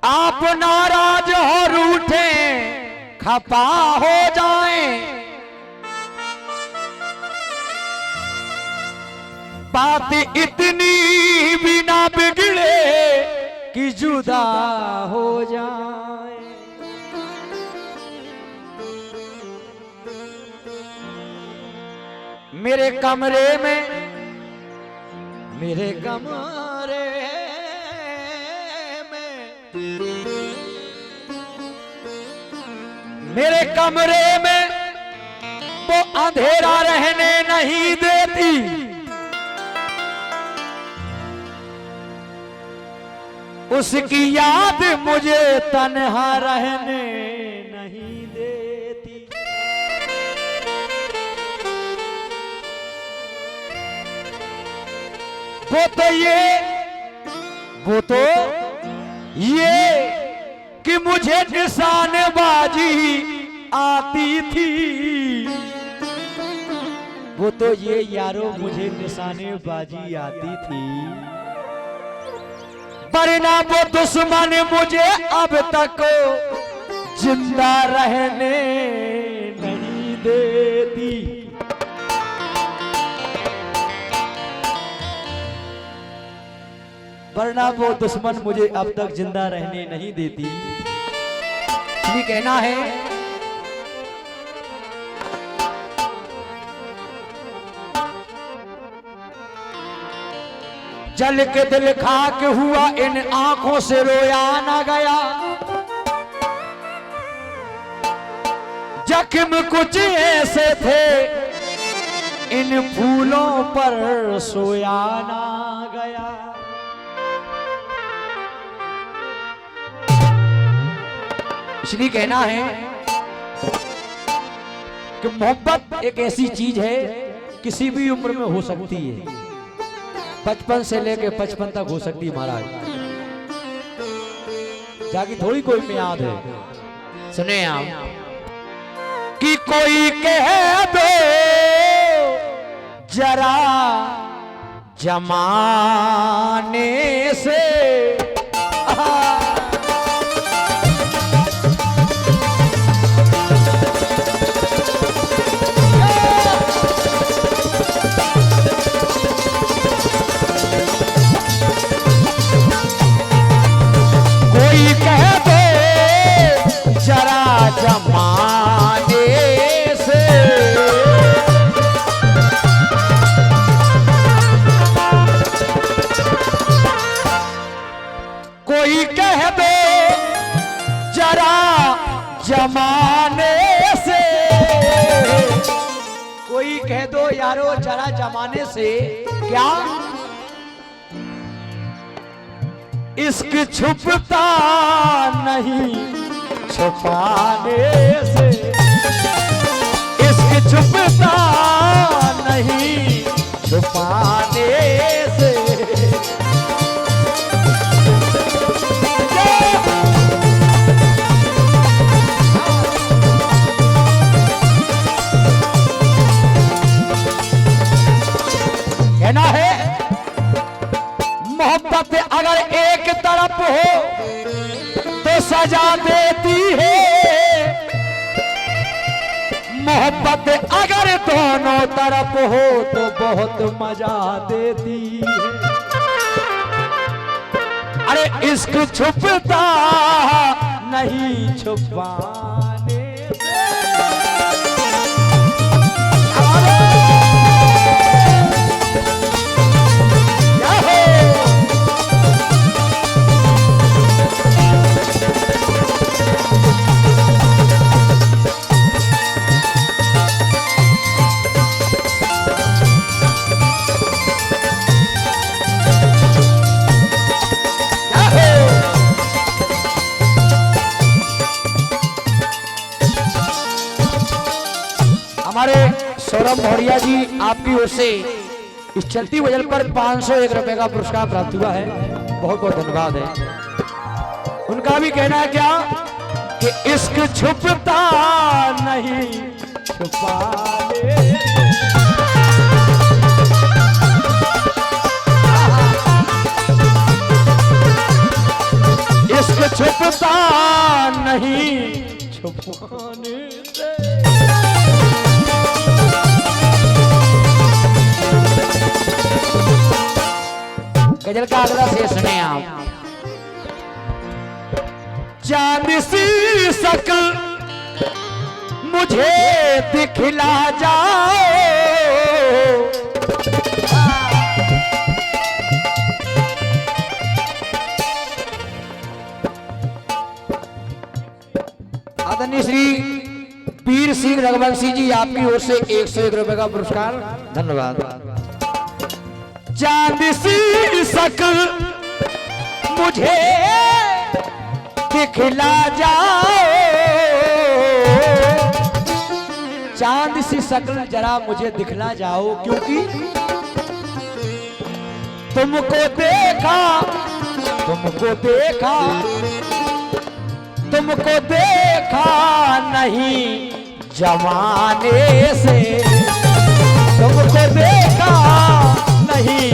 आप नाराज हो रूठे खपा हो जाएं, बात इतनी भी ना बिगड़े कि जुदा हो जाए। मेरे कमरे में मेरे कमरे मेरे कमरे में वो अंधेरा रहने नहीं देती, उसकी याद मुझे तन्हा रहने नहीं देती। वो तो ये कि मुझे निशानेबाजी आती थी, वो तो ये यारो मुझे निशानेबाजी आती थी, वरना वो दुश्मन मुझे अब तक जिंदा रहने नहीं देती। वरना वो दुश्मन मुझे अब तक जिंदा रहने नहीं देती। ये कहना है जल के दिल खाक हुआ, इन आंखों से रोया ना गया, जख्म कुछ ऐसे थे इन फूलों पर सोया ना गया। इसलिए कहना है कि मोहब्बत एक ऐसी चीज है किसी भी उम्र में हो सकती है, 55 से लेके 55 तक हो सकती है महाराज, जाकी थोड़ी कोई मियाद है। सुने आप कि कोई कह दो जरा जमाने से, जरा जमाने से, कोई कह दो जरा जमाने से, कोई कह दो यारो जरा जमाने से, क्या इश्क छुपता नहीं छुपाने से, इश्क छुपता नहीं छुपाने से। कहना है मोहब्बत अगर एक तरफ हो तो सजा देती है, मोहब्बत अगर दोनों तरफ हो तो बहुत मजा देती है। अरे इश्क छुपता नहीं छुपाने से। हमारे सौरभ मौर्या जी आपकी ओर से इस चलती वजल पर 501 रुपए का पुरस्कार प्राप्त हुआ है, बहुत बहुत धन्यवाद है। उनका भी कहना है क्या कि इश्क छुपता नहीं छुपाने, इश्क छुपता नहीं छुपाने से। गजल का अगला शेर सुने आप। चांद सी शक्ल मुझे दिखला जाओ, आदरणीय श्री पीर सिंह रघुवंशी जी आपकी ओर से 101 रुपए का पुरस्कार, धन्यवाद। चांद सी शक्ल मुझे दिखला जाओ, चांद सी शक्ल जरा मुझे दिखला जाओ, क्योंकि तुमको देखा तुमको देखा नहीं जमाने से, तुमको देखा नहीं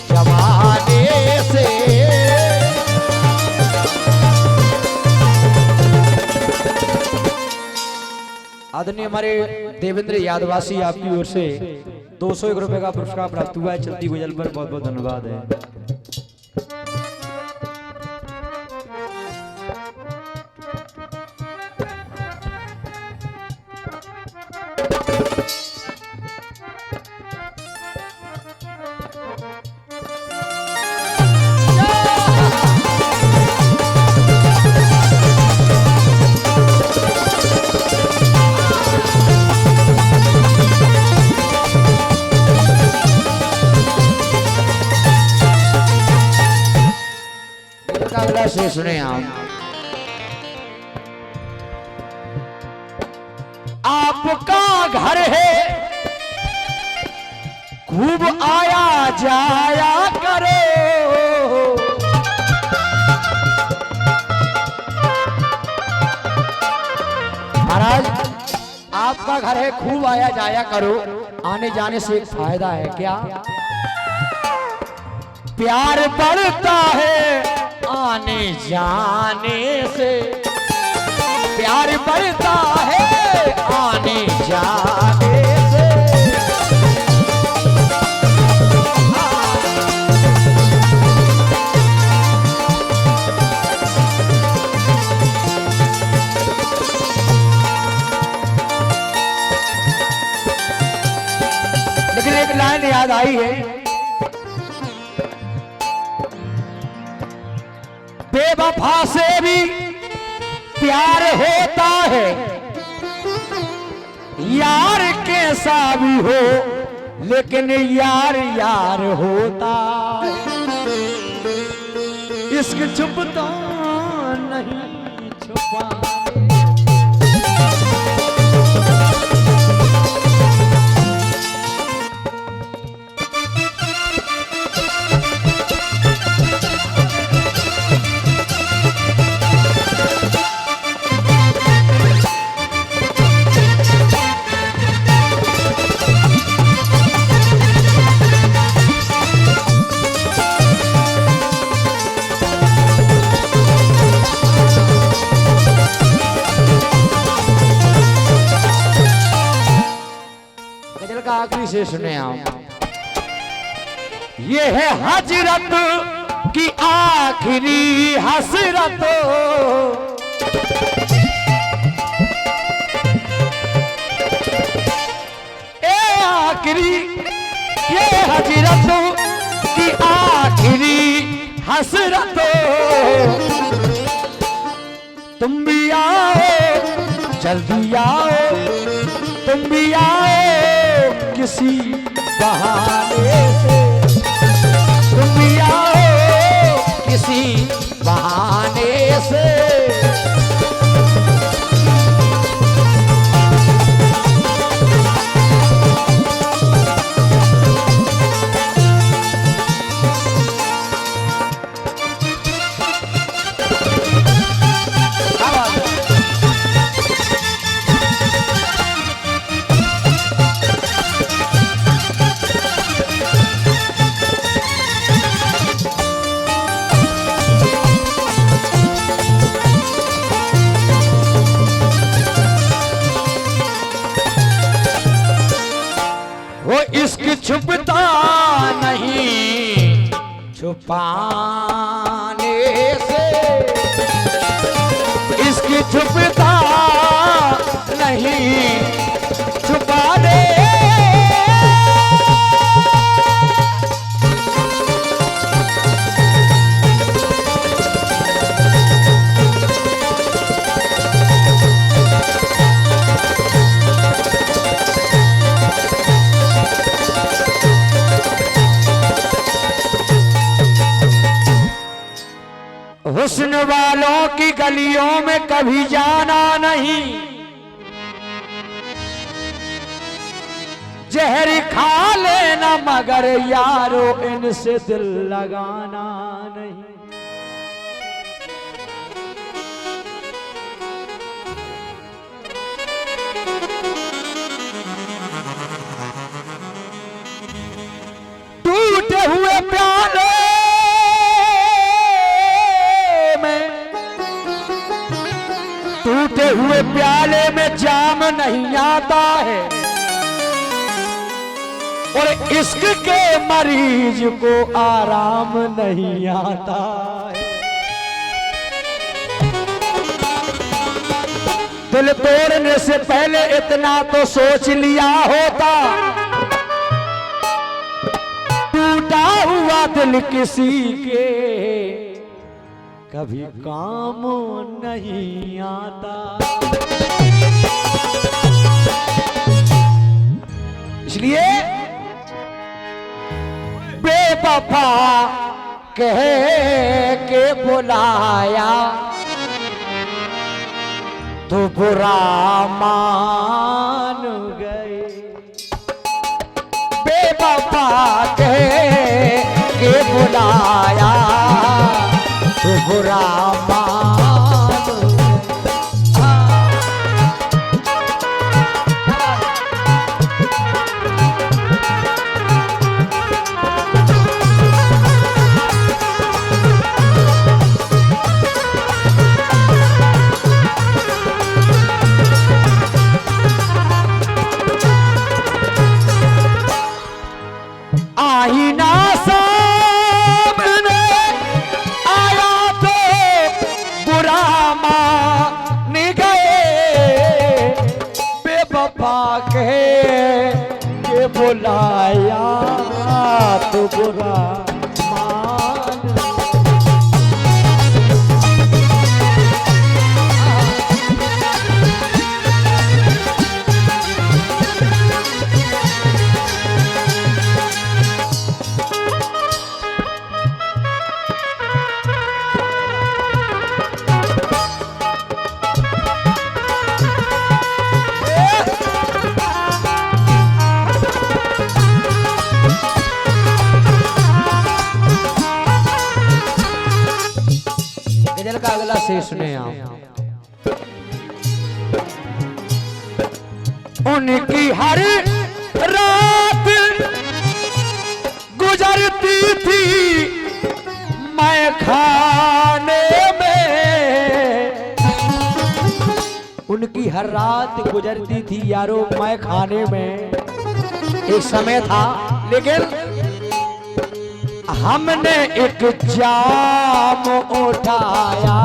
जमाने से। आदरणीय हमारे देवेंद्र यादवासी आपकी ओर से 201 रुपए का पुरस्कार प्राप्त हुआ है। चलती गुजल पर बहुत बहुत धन्यवाद है। अगला से सुने आपका घर है खूब आया जाया करो, महाराज आपका घर है खूब आया जाया करो, आने जाने से एक फायदा है क्या? प्यार बढ़ता है आने जाने से, प्यार बढ़ता है आने जाने से। लेकिन एक लाइन याद आई है, बेवफा से भी प्यार होता है, यार कैसा भी हो लेकिन यार यार होता है। इश्क छुपता नहीं छुपा। आखिरी से सुने आप। ये है हजरत की आखिरी हसरत, आखिरी ये हजरत की आखिरी हसरत। तुम भी आओ जल्दी आओ, तुम भी आओ किसी बहाने से, तुम भी आओ किसी बहाने से। छुपाने से इसकी छुपता नहीं छुपा दे। हुस्न वालों की गलियों में कभी जाना नहीं, जहर खा लेना मगर यारो इनसे दिल लगाना नहीं। टूटे हुए प्याले टूटे हुए प्याले में जाम नहीं आता है, और इश्क के मरीज को आराम नहीं आता है। दिल तोड़ने से पहले इतना तो सोच लिया होता, टूटा हुआ दिल किसी के कभी काम नहीं आता। इसलिए बेवफा कह के बुलाया तो बुरा मान गए। बेवफा कह के बुलाया तो बुरा मान आईना सामने आया तो बुरा मान गए। बेवफा कहे के बुलाया तो बुरा मान। गजल का अगला शेर सुने आप। उनकी हर रात गुजरती थी मैं खाने में, उनकी हर रात गुजरती थी यारो मैं खाने में। एक समय था लेकिन हमने एक जाम उठाया,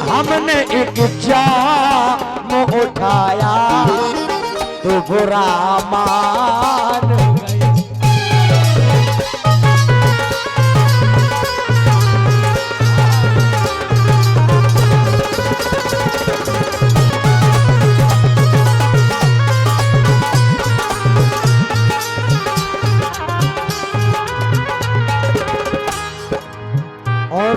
हमने एक जाम उठाया तो बुरा मान गए। और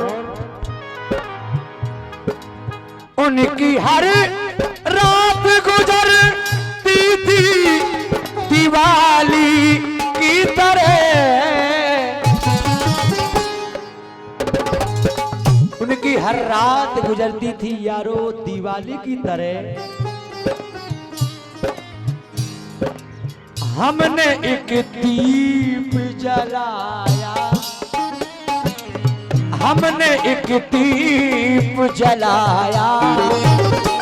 उनकी हर रात गुजरती थी दिवाली की तरह, उनकी हर रात गुजरती थी यारो दिवाली की तरह। हमने एक दीप जलाया, हमने एक दीप जलाया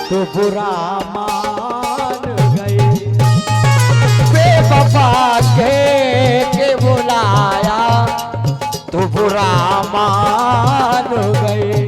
तो बुरा मान गए। बेवफा के बुलाया तो बुरा बुरा मान गए।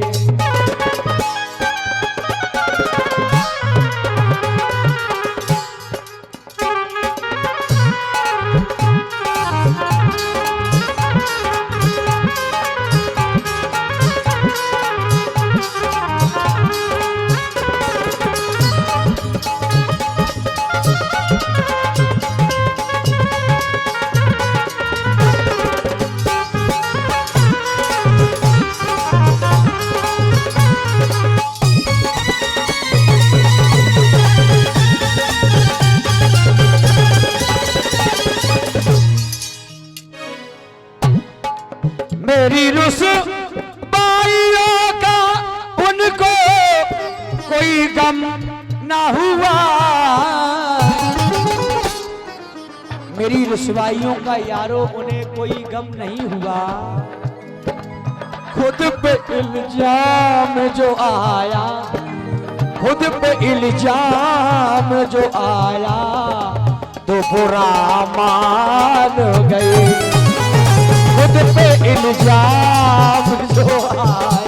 मेरी रुसवाइयों का उनको कोई गम ना हुआ, मेरी रुसवाइयों का यारो उन्हें कोई गम नहीं हुआ। खुद पे इल्जाम जो आया, खुद पे इल्जाम जो आया तो बुरा मान गए। खुद पे इल्जाम जो आया